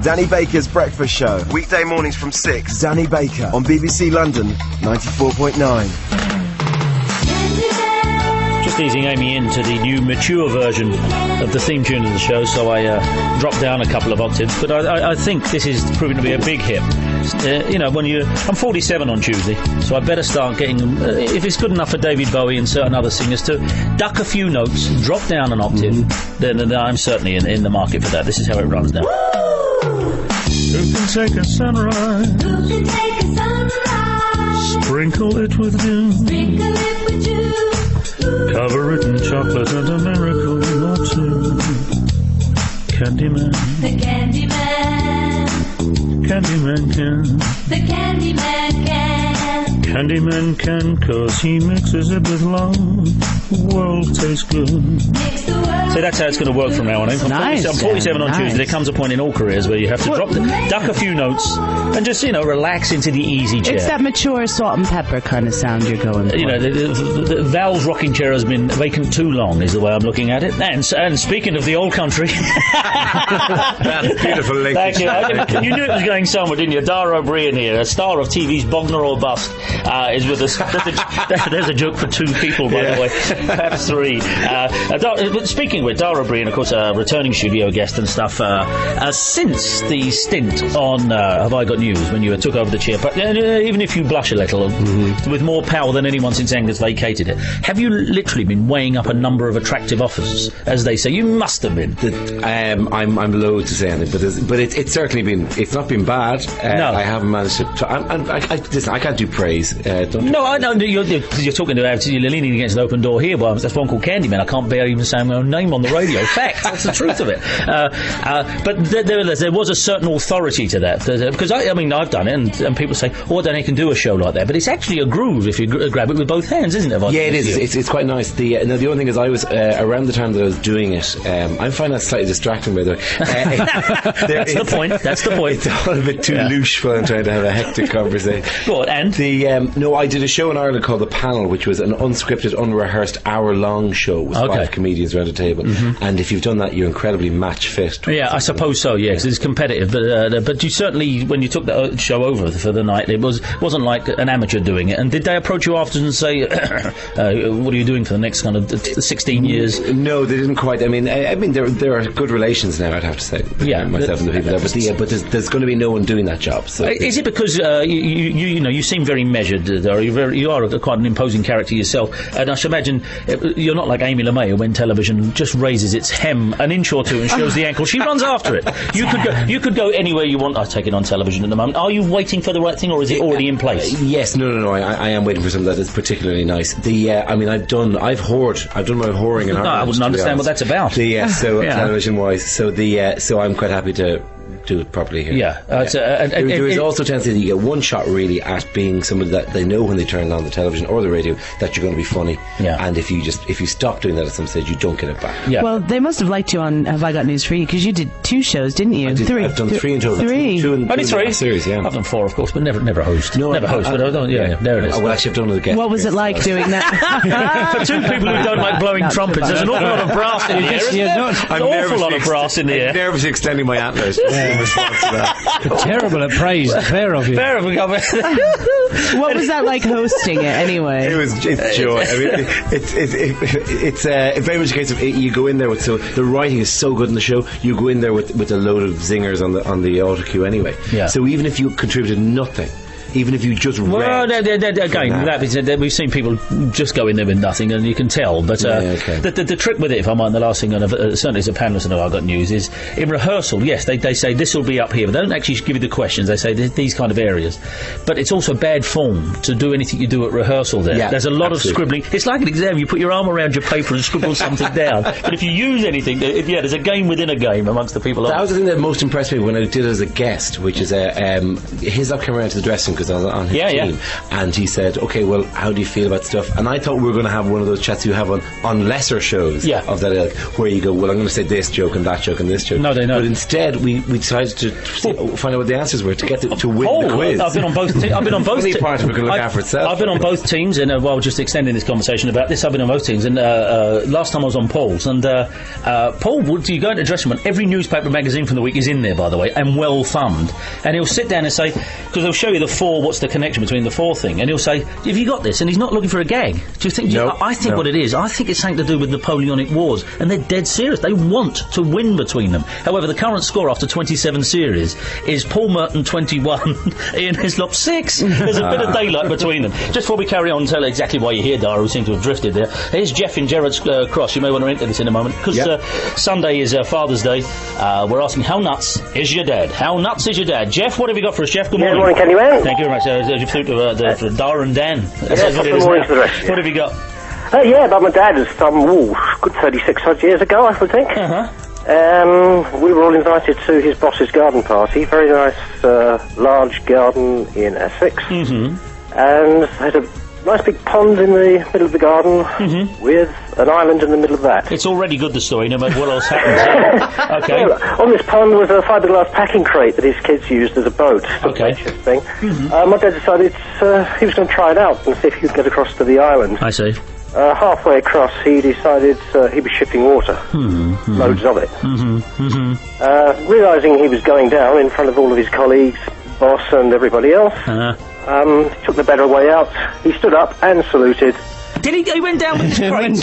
Danny Baker's Breakfast Show. Weekday mornings from 6. Danny Baker on BBC London 94.9. Just easing Amy into the new mature version of the theme tune of the show, so I dropped down a couple of octaves. But I think this is proving to be a big hit. I'm 47 on Tuesday, so I better start getting, if it's good enough for David Bowie and certain other singers to duck a few notes, drop down an octave, then I'm certainly in the market for that. This is how it runs now. Who can take a sunrise? Who can take a sunrise? Sprinkle it with dew. Sprinkle it with dew. Cover it in chocolate and a miracle or two. Candyman. The Candyman. Candyman can. The Candyman can. Candyman can, 'cause he mixes it with love. The world tastes good. Makes the world. So that's how it's going to work from now on. I'm 47 on Tuesday. There comes a point in all careers where you have to duck a few notes and just, relax into the easy chair. It's that mature salt and pepper kind of sound you're going for. The Val's rocking chair has been vacant too long, is the way I'm looking at it. And speaking of the old country... That's beautiful link. Thank you. You knew it was going somewhere, didn't you? Dara O'Brien here, a star of TV's Bogner or Bust, is with us. There's a joke for two people, by the way. Perhaps three. But speaking with Dara O'Brien, of course, a returning studio guest and stuff, since the stint on Have I Got News, when you took over the chair, but even if you blush a little, with more power than anyone since Angus vacated it, have you literally been weighing up a number of attractive offers, as they say? You must have been. I'm loath to say anything, but it's certainly been. It's not been bad. No, I haven't managed to. Listen, I can't do praise. I know you're talking about. You're leaning against an open door here. Well, that's one called Candyman. I can't bear even saying my own name on the radio. Fact, that's the truth of it. But there was a certain authority to that, because I've done it, and people say, "Oh, I don't know, you can do a show like that." But it's actually a groove if you grab it with both hands, isn't it? Yeah, it is. It's quite nice. The only thing is, I was around the time that I was doing it. I find that slightly distracting, by the way. That's the point. That's the point. It's all a bit too louche when I'm trying to have a hectic conversation. Go on, and I did a show in Ireland called The Panel, which was an unscripted, unrehearsed, hour-long show with 5 comedians around a table. And if you've done that, you're incredibly match fit. Yeah, I suppose so. Yeah, 'cause it's competitive. But you certainly, when you took the show over for the night, it wasn't like an amateur doing it. And did they approach you after and say, "What are you doing for the next kind of 16 years?" No, they didn't quite. I mean, there are good relations now, I'd have to say. Yeah, myself and the people there. But there's going to be no one doing that job. So is it because you seem very measured, Dara? You are quite an imposing character yourself, and I should imagine you're not like Amy LeMay, who when television just raises its hem an inch or two and shows the ankle, she runs after it. You could go anywhere you want. I take it on television at the moment. Are you waiting for the right thing, or is it already in place? Yes, no. I am waiting for something that is particularly nice. I've done my whoring in Ireland. I wouldn't understand what that's about. Television wise, so I'm quite happy to do it properly here. Yeah. There is also a chance that you get one shot really at being somebody that they know when they turn on the television or the radio that you're going to be funny. Yeah. And if you stop doing that at some stage, you don't get it back. Yeah. Well, they must have liked you on Have I Got News for You, because you did 2 shows, didn't you? I've done 3 in total. 3. Only 3 series. Yeah. I've done 4, of course, but never host. No, never host. But I don't. Yeah, there it is. Well, actually, I've done it again. What was it like doing that? For 2 people who don't like blowing trumpets, there's an awful lot of brass in the air. There's an awful lot of brass in the air. I'm nervously extending my antlers in response to that. Terrible at praise. Fair of you. Fair of you. What was that like hosting it anyway? It's joy. I mean, it's very much a case of you go in there with, so the writing is so good in the show, you go in there with a load of zingers on the auto cue anyway. Yeah. So even if you contributed nothing, even if you just read... Well, again, we've seen people just go in there with nothing, and you can tell. But the trick with it, if I might, the last thing, certainly as a panellist, I know I've got news, is in rehearsal, yes, they say this will be up here, but they don't actually give you the questions. They say these kind of areas. But it's also bad form to do anything you do at rehearsal there. Yeah, there's a lot of scribbling. It's like an exam. You put your arm around your paper and scribble something down. But if you use anything, there's a game within a game amongst the people. That was the thing that most impressed me when I did it as a guest, which is Hislop came around to the dressing room because I was on his team, and he said, "Okay, well, how do you feel about stuff?" And I thought we were going to have one of those chats you have on lesser shows of that ilk, where you go, "Well, I'm going to say this joke and that joke and this joke." No, they know. But instead, we decided to find out what the answers were to get to win the quiz. I've been on both. I've been on both. Part of it can look after itself. I've been on both teams, and just extending this conversation about this, I've been on both teams. And last time I was on Paul's, and Paul, you go into the dressing room, and every newspaper magazine from the week is in there, by the way, and well thumbed. And he'll sit down and say, because they'll show you the four, what's the connection between the four thing, and he'll say, "Have you got this?" And he's not looking for a gag. Do you think? I think what it is, I think it's something to do with Napoleonic Wars, and they're dead serious. They want to win between them. However, the current score after 27 series is Paul Merton 21, Ian Hislop 6. There's a bit of daylight between them. Just before we carry on and tell exactly why you're here, Dara, we seem to have drifted there. Here's Jeff in Gerrard's Cross. You may want to enter this in a moment, because Sunday is Father's Day. We're asking, how nuts is your dad? How nuts is your dad? Jeff, what have you got for us, Jeff? Good morning. Good morning, Kenny Man. Thank you very much. You've through to Dara and Dan. Good morning to the rest. What have you got? But my dad is good 36 odd years ago, I would think. We were all invited to his boss's garden party. Very nice, large garden in Essex. And had a nice big pond in the middle of the garden with an island in the middle of that. It's already good, the story, no matter what else happens. Okay. Well, on this pond was a fiberglass packing crate that his kids used as a boat. Okay. Thing. My dad decided he was going to try it out and see if he could get across to the island. I see. Halfway across, he decided he was shipping water. Loads of it. Realising he was going down in front of all of his colleagues, boss and everybody else, he took the better way out. He stood up and saluted. Did he? He went down with his crate.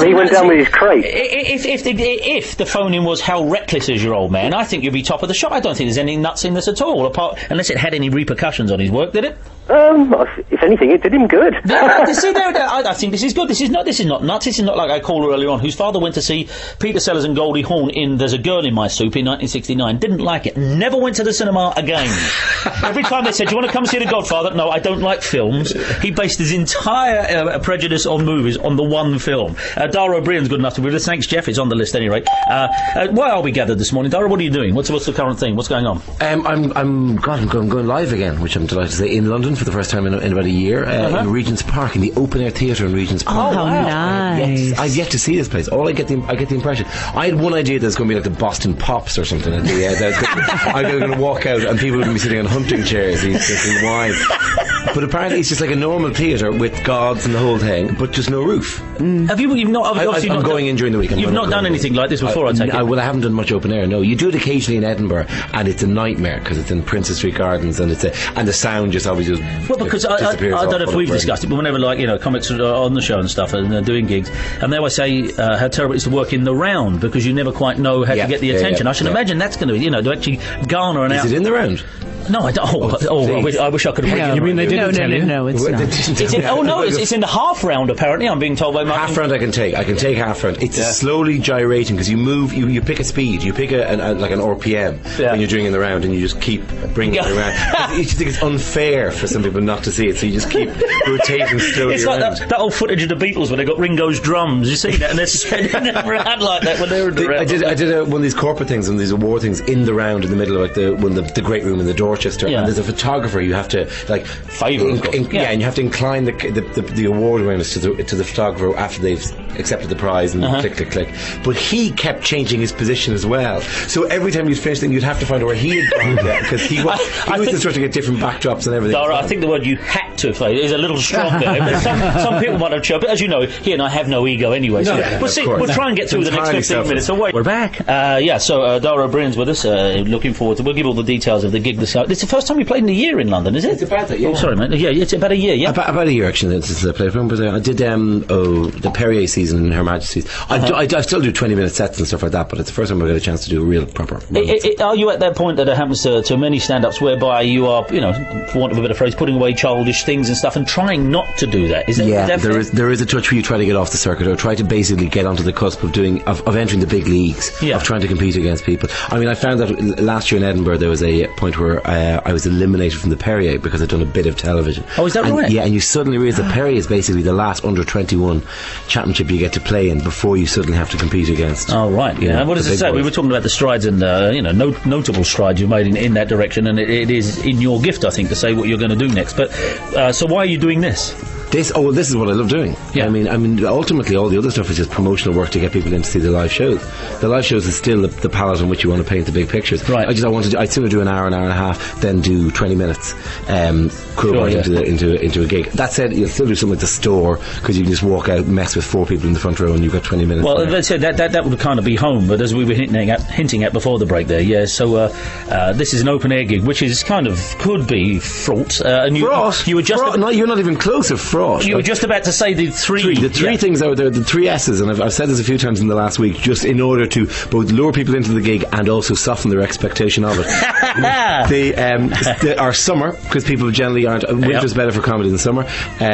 He went down with his crate. If the phone-in was how reckless is your old man, I think you'd be top of the shop. I don't think there's any nuts in this at all, unless it had any repercussions on his work, did it? If anything, it did him good. I think this is good. This is not nuts. This is not like I called her earlier on, whose father went to see Peter Sellers and Goldie Hawn in There's a Girl in My Soup in 1969. Didn't like it. Never went to the cinema again. Every time they said, "Do you want to come see The Godfather?" No, I don't like films. He based his entire prejudice on movies on the one film. Dara O'Brien's good enough to be with us. Thanks, Jeff. It's on the list at any rate. Why are we gathered this morning? Dara, what are you doing? What's the current thing? What's going on? I'm going live again, which I'm delighted to say, in London for the first time in about a year, in Regent's Park, in the open air theatre in Regent's Park. Oh, nice. I've yet to see this place. All I get the impression. I had one idea that it's going to be like the Boston Pops or something. I'm going to walk out and people are going to be sitting on hunting chairs drinking wine. But apparently it's just like a normal theatre with gods and the whole thing, but just no roof. Have you? You've not. I'm going in during the week. You've not done anything like this before, I take it. Well, I haven't done much open air. No, you do it occasionally in Edinburgh, and it's a nightmare because it's in Princess Street Gardens, and the sound just always just. Well, because I don't know if we've discussed it, but whenever comics are on the show and stuff and doing gigs, and they always say how terrible it is to work in the round because you never quite know how to get the attention. I should imagine that's going to to actually garner an. Is it in the round? No, I don't. I wish I could have. You mean they didn't tell you? No, it's not. It's in the half round. Apparently, I'm being told by Martin. Half round I can take half round. It's slowly gyrating because you move. You pick a speed. You pick like an RPM when you're doing in the round, and you just keep bringing it around. You think it's unfair for some people not to see it, so you just keep rotating slowly. It's like that old footage of the Beatles where they got Ringo's drums. You see that, and they're spinning around like that when they were in the round. I did one of these corporate things and these award things in the round in the middle of the great room in the Dorchester, and there's a photographer. You have to and you have to incline the award winners to the photographer after they've accepted the prize and click. But he kept changing his position as well. So every time you'd finish, you'd have to find out where he had gone because he was instructing at different backdrops and everything. Dara, I think the word you had to play is a little strong there. But some people might have chirped. But as you know, he and I have no ego anyway. So we'll try and get through the next 15 minutes. Away. We're back. So Dara O'Brien's with us. Looking forward to. We'll give all the details of the gig this night. It's the first time we played in a year in London, is it? It's about that, yeah. Oh, sorry, mate. Yeah, it's about a year, yeah. About a year, actually, since I played. I did the Perrier season in Her Majesty's. I still do 20-minute sets and stuff like that, but it's the first time I got a chance to do a real proper. Are you at that point that it happens to many stand-ups whereby you are, for want of a better phrase, putting away childish things and stuff and trying not to do that? There is a touch where you try to get off the circuit or try to basically get onto the cusp of entering the big leagues, of trying to compete against people. I mean, I found that last year in Edinburgh there was a point where I was eliminated from the Perrier because I'd done a bit of television. Oh, is that right? Yeah, and you suddenly realise that Perrier is basically the last under-21 championship championship you get to play in before you suddenly have to compete against. Oh, right. Yeah. And what does it say? We were talking about the strides and, notable strides you've made in that direction, and it is in your gift, I think, to say what you're going to do next. But, so why are you doing this? This is what I love doing. Yeah. I mean, ultimately, all the other stuff is just promotional work to get people in to see the live shows. The live shows is still the palette on which you want to paint the big pictures. Right. I'd sooner do an hour and a half than do 20 minutes. Into a gig. That said, you'll still do something at the store because you can just walk out, mess with 4 people in the front row, and you've got 20 minutes. Well, that's it. That would kind of be home. But as we were hinting at before the break, there, yeah. So this is an open air gig, which is kind of could be fraught. And you were just no, you're not even close to fraught. You were just about to say the three things out there, the 3 S's, and I've said this a few times in the last week, just in order to both lure people into the gig and also soften their expectation of it. They are summer, because people generally aren't. Winter's better for comedy than summer.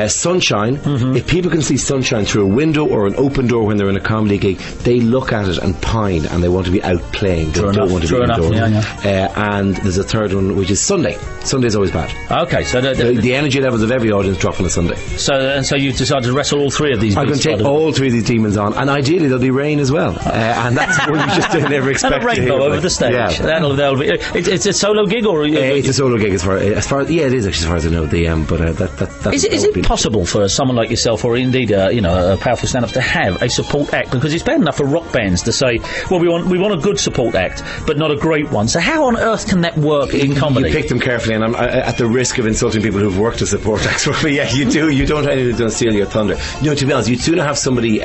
Sunshine. If people can see sunshine through a window or an open door when they're in a comedy gig, they look at it and pine, and they want to be out playing. They don't want to be indoors. And there's a third one, which is Sunday. Sunday's always bad. Okay, so the energy levels of every audience drop on a Sunday. So you've decided to wrestle all 3 of these. I'm going to take all 3 of these demons on, and ideally there'll be rain as well. And that's what you just never expect. And a rainbow over the stage. Yeah. That'll be. It's a solo gig, or it's a solo gig as far as it is actually, as far as I know. Is it possible for someone like yourself, or indeed a powerful stand-up, to have a support act? Because it's bad enough for rock bands to say, well, we want a good support act, but not a great one. So how on earth can that work in comedy? You pick them carefully, and I'm at the risk of insulting people who've worked as support acts. But yeah, you do. You don't have anything to steal your thunder. No, to be honest, you'd sooner have somebody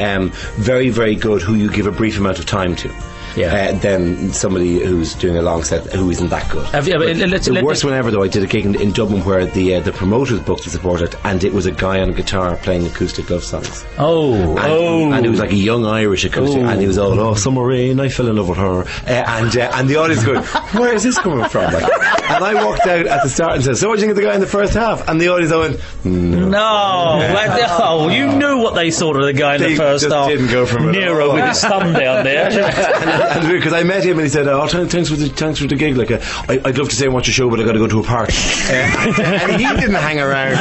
very, very good who you give a brief amount of time to. Than somebody who's doing a long set who isn't that good. The worst one ever, though, I did a gig in Dublin where the promoters booked a support act, and it was a guy on a guitar playing acoustic love songs. And it was like a young Irish acoustic, and he was all, summer rain, I fell in love with her, and the audience going, where is this coming from? Like, and I walked out at the start and said, so what do you think of the guy in the first half? And the audience went, no. You knew what they thought of the guy in the first half. Didn't go from Nero with his thumb down there. Because I met him and he said, thanks for the gig, like I'd love to stay and watch your show, but I got to go to a party. And he didn't hang around.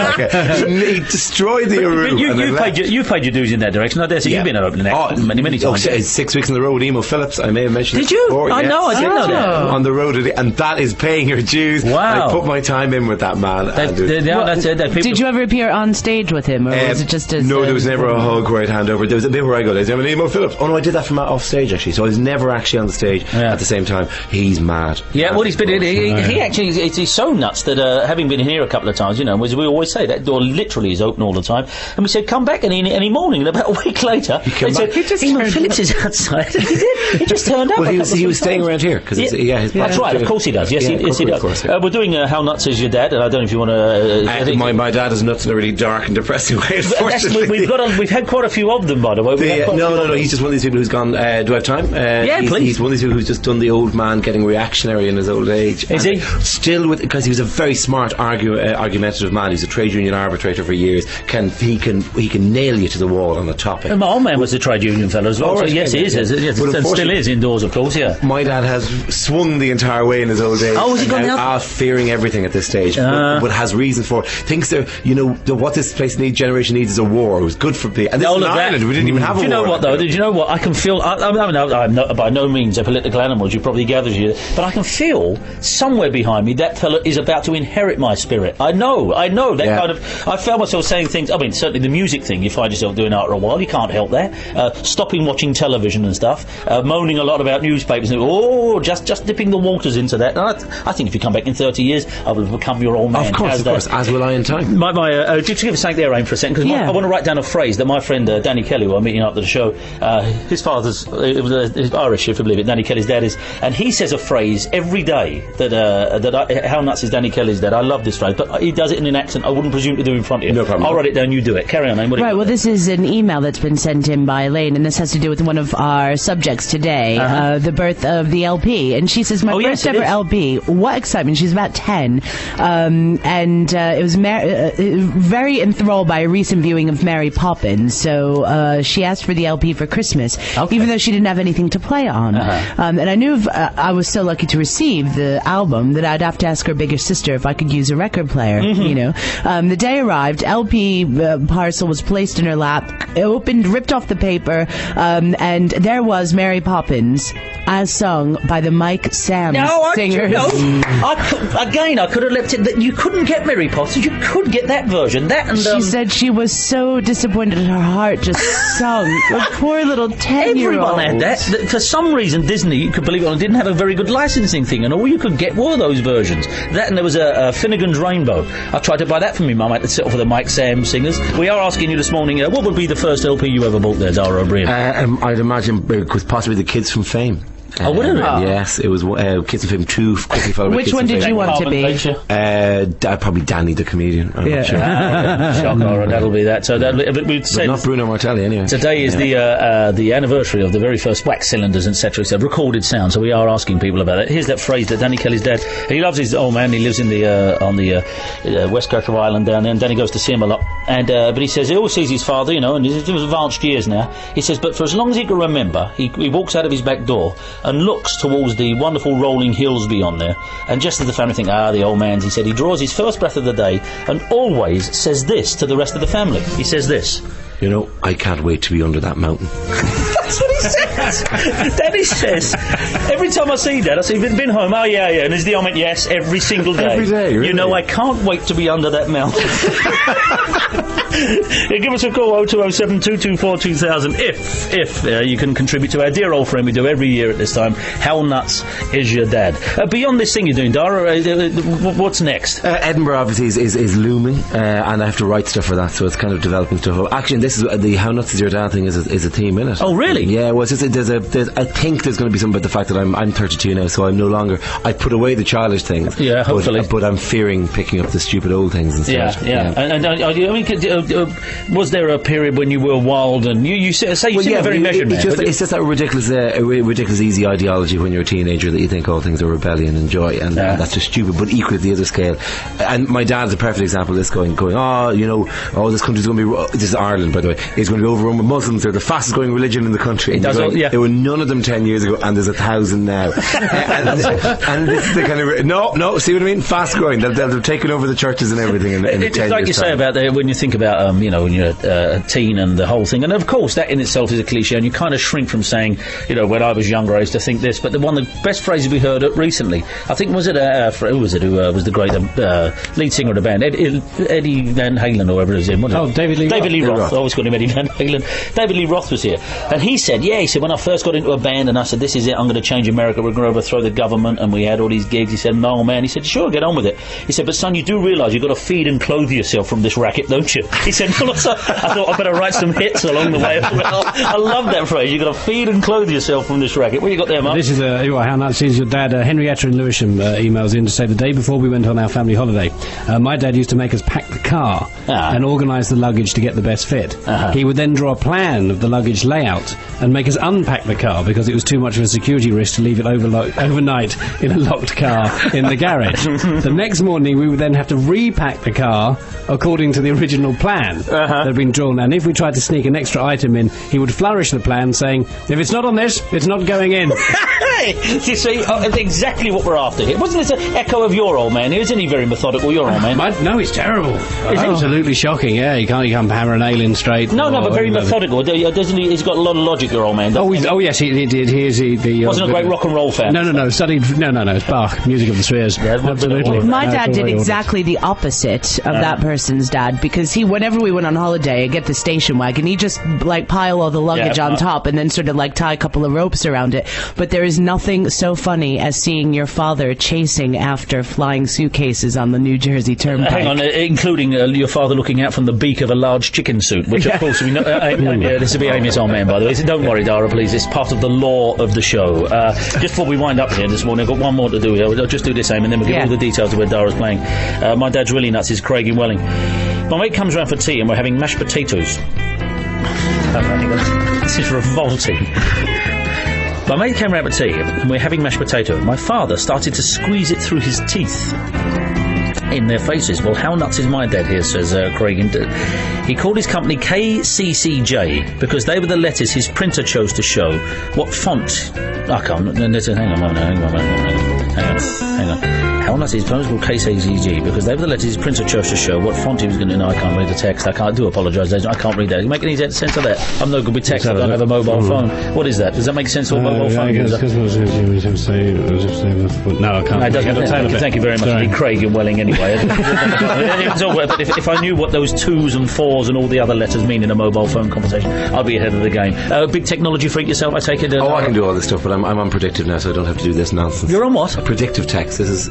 He destroyed the room. You paid your dues in that direction. I dare say you've been an opening act many times. 6 weeks in the row with Emo Phillips. I may have mentioned. Did you? Before, I know. I didn't know that. On the road, and that is paying your dues. Wow. I put my time in with that man. Did you ever appear on stage with him, or was it just as? No, there was never a hug where I'd hand over. There was a bit where I go, I'm an Emo Phillips. Oh no, I did that from off stage actually. So I was never actually on the stage at the same time. He's mad. Yeah, well, he's been. He actually he's so nuts that having been here a couple of times, as we always say, that door literally is open all the time. And we said, come back any morning. And about a week later, they said, Emo Phillips is outside. He did. He just turned up. Well, he was staying around here because that's right. Of course he does. Yes, he does. We're doing How Nuts Is Your Dad? And I don't know if you want to. My dad is nuts in a really dark and depressing way. We've had quite a few of them, by the way. No. He's just one of these people who's gone. Do I have time? Please. He's one of these people who's just done the old man getting reactionary in his old age. Is he? Still because he was a very smart argumentative man. He's a trade union arbitrator for years. He can nail you to the wall on a topic. My old man was a trade union fellow as well. So yes, he is. Yes, and still is indoors, of course. Yeah. My dad has swung the entire way in his old age. Oh, has he gone out? Fearing everything at this stage, but has reasons for it. Thinks what this generation needs is a war. It was good for the. And this is Ireland. We didn't even have a war. Do you know what though? Do you know what? I can feel. I'm not by no means a political animal, as you probably gathered here, but I can feel somewhere behind me that fella is about to inherit my spirit. I know that kind of. I found myself saying things. I mean, certainly the music thing. You find yourself doing after a while. You can't help that. Stopping watching television and stuff. Moaning a lot about newspapers. And, just dipping the waters into that. And I think if you come back in 30 years, I will have become your old man. Of course, as will I in time. Just give us something there, Aim, for a second, because I want to write down a phrase that my friend Danny Kelly, who I'm meeting after the show, his father's Irish, if you believe it. Danny Kelly's dad is, and he says a phrase every day that How Nuts Is Danny Kelly's Dad? I love this phrase, but he does it in an accent I wouldn't presume to do in front of you. No problem. I'll write it down, you do it. Carry on, Aim. Right, well, this is an email that's been sent in by Elaine, and this has to do with one of our subjects today, the birth of the LP. And she says, my first ever LP, what excitement. She's about 10, and it was very enthralled by a recent viewing of Mary Poppins, so she asked for the LP for Christmas, even though she didn't have anything to play on. And I knew if I was so lucky to receive the album that I'd have to ask her bigger sister if I could use a record player, you know. The day arrived, LP parcel was placed in her lap, opened, ripped off the paper, and there was Mary Poppins, as sung by the Mike Sam singers. I could have left it that you couldn't get Mary Poppins. You could get that version. That and she said she was so disappointed. Her heart just sunk. The poor little 10-year-old. Everyone had that. For some reason, Disney, you could believe it or not, didn't have a very good licensing thing, and all you could get were those versions. That and there was a Finnegan's Rainbow. I tried to buy that for me mum. I had to settle for the Mike Sam singers. We are asking you this morning, what would be the first LP you ever bought there, Dara O'Brien? I'd imagine it was possibly the Kids from Fame. Oh, would it? Yes, it was Kids from Fame 2, quickly followed by Which Kids one from did Fame. you want to be? Probably Danny the Comedian. I'm not sure. Shocker, that'll be that. So we'd say not Bruno Martelli, anyway. Today is the anniversary of the very first wax cylinders, etc. It's a recorded sound, so we are asking people about it. Here's that phrase that Danny Kelly's dad, he loves his old man, he lives in on the west coast of Ireland down there, and Danny goes to see him a lot. And but he says he always sees his father, you know, and he's advanced years now. He says, but for as long as he can remember, he walks out of his back door and looks towards the wonderful rolling hills beyond there, and just as the family think, the old man's, he said he draws his first breath of the day and always says this to the rest of the family. He says this: you know, I can't wait to be under that mountain. That's what he says. Daddy says, every time I see Dad, I say, been home? Oh, yeah. And there's the comment, yes, every single day. Every day, really? You know, I can't wait to be under that mountain. Give us a call, 0207 224 2000, if you can contribute to our dear old friend we do every year at this time. How nuts is your dad? Beyond this thing you're doing, Dara, what's next? Edinburgh, obviously, is looming, and I have to write stuff for that, so it's kind of developing stuff. Actually, this is the How Nuts Is Your Dad thing is a theme in it. Oh, really? Yeah, well, it's just, I think there's going to be something about the fact that I'm 32 now, so I'm no longer, I put away the childish things. Yeah, hopefully. But I'm fearing picking up the stupid old things instead. Yeah. And was there a period when you were wild and you say you seem very measured, man? It's just that ridiculous easy ideology when you're a teenager that you think all things are rebellion and joy, and that's just stupid. But equally at the other scale, and my dad's a perfect example of this. Going, this country's going to be, this is Ireland, by the way, is going to be overrun with Muslims. They're the fastest growing religion in the country. And there were none of them 10 years ago, and there's 1,000 now. and this is the kind of no, see what I mean? Fast growing. They've taken over the churches and everything. It's like you say about when you think about when you're a teen and the whole thing, and of course that in itself is a cliche, and you kind of shrink from saying, when I was younger I used to think this. But one of the best phrases we heard recently, I think, was it who was the great lead singer of the band, Eddie Van Halen or whatever it is. David Lee Roth. I always called him Eddie Van Halen. David Lee Roth was here, and he said, when I first got into a band and I said, this is it, I'm going to change America, we're going to overthrow the government, and we had all these gigs. He said, no man, he said, sure, get on with it. He said, but son, you do realise you've got to feed and clothe yourself from this racket, don't you? He said, I thought I'd better write some hits along the way as well. I love that phrase, you've got to feed and clothe yourself from this racket. What you got there, Mark? This is How Nuts Is Your Dad. Henrietta in Lewisham emails in to say, the day before we went on our family holiday, my dad used to make us pack the car and organise the luggage to get the best fit. He would then draw a plan of the luggage layout and make us unpack the car because it was too much of a security risk to leave it overnight in a locked car in the garage. The next morning we would then have to repack the car according to the original plan that had been drawn, and if we tried to sneak an extra item in, he would flourish the plan saying, if it's not on this, it's not going in. You see, it's exactly what we're after here. Wasn't this an echo of your old man? Isn't he very methodical, your old man? No, it's terrible. Absolutely shocking, yeah. You can't hammer a nail in straight. No, but very methodical. Doesn't he? He's got a lot of logic, your old man. Yes, he did. He wasn't a great rock and roll fan. No, studied... No, it's Bach, music of the spheres. Yeah, absolutely. My dad did exactly the opposite of that person's dad, because whenever we went on holiday, I'd get the station wagon, he'd just, pile all the luggage on top and then sort of, tie a couple of ropes around it. But there is nothing so funny as seeing your father chasing after flying suitcases on the New Jersey Turnpike. Hang on, including your father looking out from the beak of a large chicken suit, which, of course, we know... this will be Amy's old man, by the way. So don't worry, Dara, please. It's part of the law of the show. Just before we wind up here this morning, I've got one more to do here. I'll just do this, Amy, and then we'll give all the details of where Dara's playing. My dad's really nuts. Is Craig in Welling. My mate comes round for tea and we're having mashed potatoes. This is revolting. My mate came round for tea and we're having mashed potato. My father started to squeeze it through his teeth. in their faces. Well, how nuts is my dad here, says Craig. He called his company KCCJ because they were the letters his printer chose to show. What font? I can't. Hang on. How nuts is his printer called KCCJ because they were the letters his printer chose to show what font he was going to. No, I can't read the text. I do apologise. I can't read that. You make any sense of that? I'm no good with text. I don't have a mobile phone. What is that? Does that make sense for a mobile phone? No, I can't. Thank you very much. Indeed, Craig in Welling anyway. But if I knew what those 2s and 4s and all the other letters mean in a mobile phone conversation, I'd be ahead of the game. Big technology freak yourself, I take it? I can do all this stuff, but I'm on predictive now, so I don't have to do this nonsense. You're on what? Predictive text. This is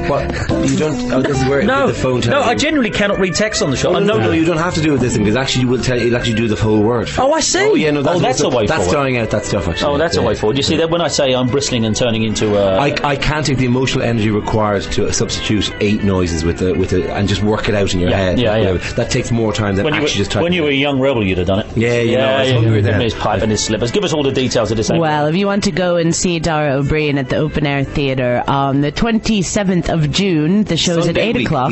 what you don't. Oh, this is where the phone tells you. I generally cannot read text on the show. No, you don't have to do it this thing because actually it'll actually do the whole word. Oh, I see. Oh, yeah, no, that's a way forward. That's throwing out that stuff actually. Oh, that's a way forward. You see that when I say I'm bristling and turning into I can't take the emotional energy required to substitute 8 noises with and just work it out in your head. Yeah. That takes more time than actually just typing. When you were a young rebel, you'd have done it. I was hungry then. His pipe and his slippers. Give us all the details of this. Well, if you want to go and see Dara O'Brien at the Open Air Theatre on the 27th of June, the show's at 8 o'clock.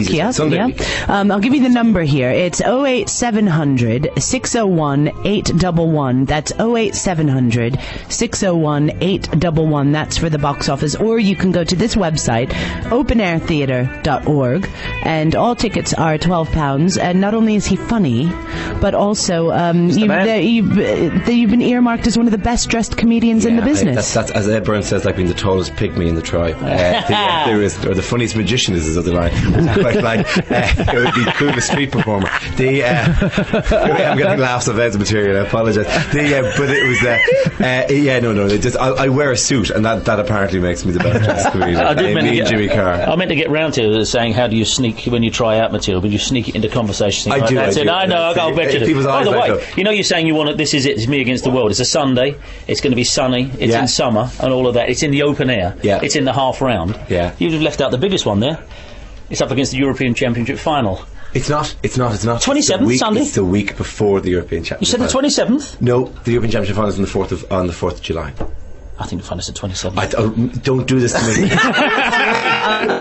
I'll give you the number here. It's 08700 601 811. That's 08700 601 811. That's for the box office. Or you can go to this website, openairtheatre.org, and all tickets are £12. And not only is he funny, but also you've been earmarked as one of the best dressed comedians in the business. That's as Ed Burns says, like being the tallest pigmy in the tribe. Or the funniest magician is his other line. It would be the coolest street performer. I'm getting laughs of Ed's material. I apologise. But it was I wear a suit, and that apparently makes me the best dressed comedian. Jimmy Carr. I meant to get round to saying how do you sneak when you try out material, but you sneak it into conversation. I do. I know. I'll bet you do. By the way, you know you're saying you want it. This is it. It's me against the world. It's a Sunday. It's going to be sunny. It's in summer and all of that. It's in the open air. Yeah. It's in the half round. Yeah. You've left out the biggest one there. It's up against the European Championship final. It's not. 27th Sunday. It's the week before the European Championship. You said the 27th? No, the European Championship final is on the 4th of July. I think the final's the 27th. Don't do this to me.